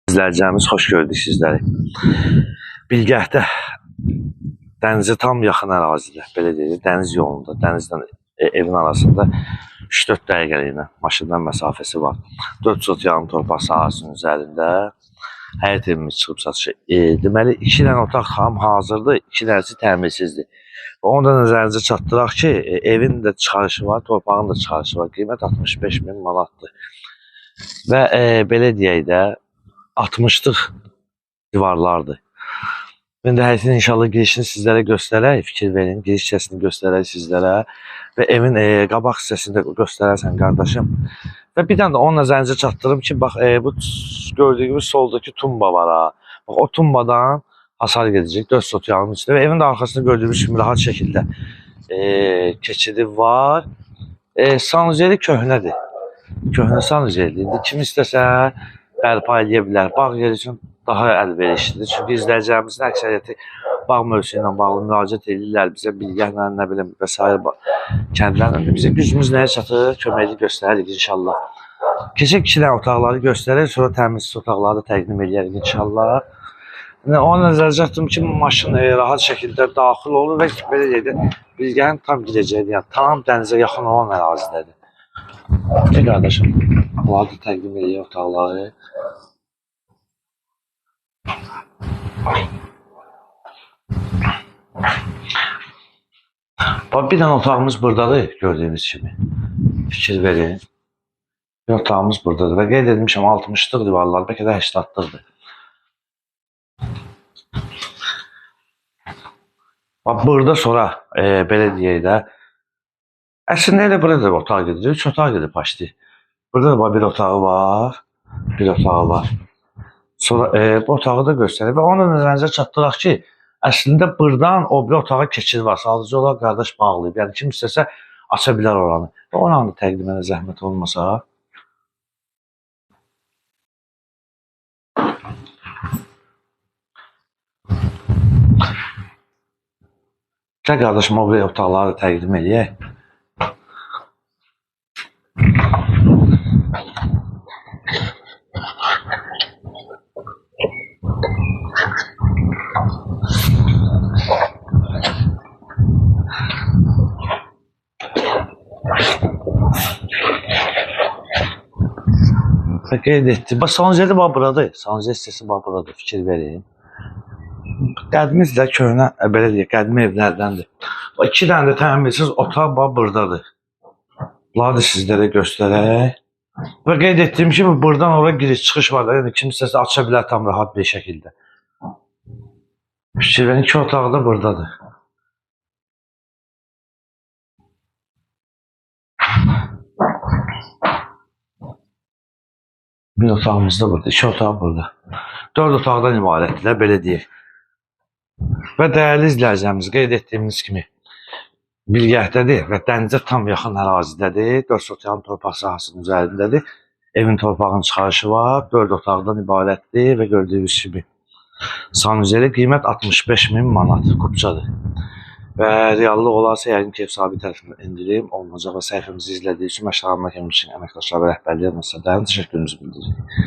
İzləyicilərimiz, xoş gördük sizləri. Bilgəhdə dənizə tam yaxın ərazidə, belə deyək, dəniz yolunda, dənizdən evin arasında 3-4 dəqiqəliklə maşından məsafəsi var. 4 sot yarım torpaq sahəsinin üzərində həyət evimiz çıxıb satışa. Deməli, 2 dənə otaq tam hazırdır, 2 dənəsi təmirsizdir. Onu da nəzərinizə çatdıraq ki, evin də çıxarışı var, torpağın da çıxarışı var. Qiymət 65.000 manatdır. Və belə deyək də, 60'lıq divarlardır. Ben de həyətin inşallah girişini sizlərə göstərək, fikir verin, giriş hissəsini göstərək sizlərə və evin qabaq hissəsini də göstərərsən qardaşım. Və bir dənə də onun nəzərinizə çatdırım ki, bax bu gördüyünüz soldakı tumba var ha. Bax o tumbadan hasar gedəcək 4 sot yarım içində və evin də arxasında gördüyünüz kimi rahat şəkildə keçidi var. Sanuzeli köhnədir. Köhnə sanuzelidir. İndi kim istəsə bərpa edə bilər. Bağ yeri üçün daha əlverişlidir. Çünki izləyicilərimizin əksəriyyəti bağ mövzusu ilə bağlı müraciət edirlər bizə, bilgərlə, nə bilim və s. kəndlərlə. Bizə gücümüz nəyə çatır, köməkli göstəririk inşallah. Keçək 2 dənə otaqları göstərir, sonra təmizsiz otaqları da təqdim edərik inşallah. Ona nəzərdə tutdum ki, maşın rahat şəkildə daxil olur və belə deyək, bilgərin tam gidəcəyi, yəni tam dənizə yaxın olan ərazidədir. Qardaşım, bunları da təqdim edək otaqları. Bir dənə otağımız buradadır, gördüyünüz kimi. Fikir verin. Bir otağımız buradadır və qeyd edilmişəm 60'lıq divarlar, bəlkə də 80'lıqdır. Burada sonra belə deyək də, əslində elə burada da otaq gedir, 3 otaq gedir paşti. Burada da bir otağı var, bir otağı var. Sonra bu otağı da göstərir və onu nəzərinizə çatdıraq ki, əslində buradan o bir otağa keçid var. Sadəcə olaraq qardaş bağlayıb. Yəni kim istəsə aça bilər oranı. Və onun da təqdimənə zəhmət olmasa. Gəl qardaşım, o bir otaqları da təqdim edək. Qeyd etdi. Bax, sanuzeli var buradır. Sanuzeli hissəsi var buradır. Fikir verin. Qədimiz də köhnə, belə deyək, qədimi evlərdəndir. 2 dənə də təmirsiz otaq var buradadır. Bunları da sizlərə göstərək. Və qeyd etdiyim kimi, buradan oraya giriş çıxış var da, yəni kim istəsə aça bilər tam rahat bir şəkildə. Fikir verin, 2 otağı da buradadır. Bir otağımız da burada, 2 otaq burada. 4 otaqdan ibarətdirlər, belə deyək. Və dəyərli izləyicilərimiz, qeyd etdiyimiz kimi Bilgəhdədir və dənizə tam yaxın ərazidədir. 4 sot yarım torpaq sahəsinin üzərindədir. Evin torpağın çıxarışı var, 4 otaqdan ibarətdir və gördüyünüz kimi sanuzeli qiymət 65.000 manat, kupçadır. Və reallıq olarsa yəqin ki, ev sahibi tərəfindən indirim olunacaq və səhifəmizi izlədiyi üçün məşğələmək üçün əməkdaşlar və rəhbərliyə təşəkkürümüzü bildiririk.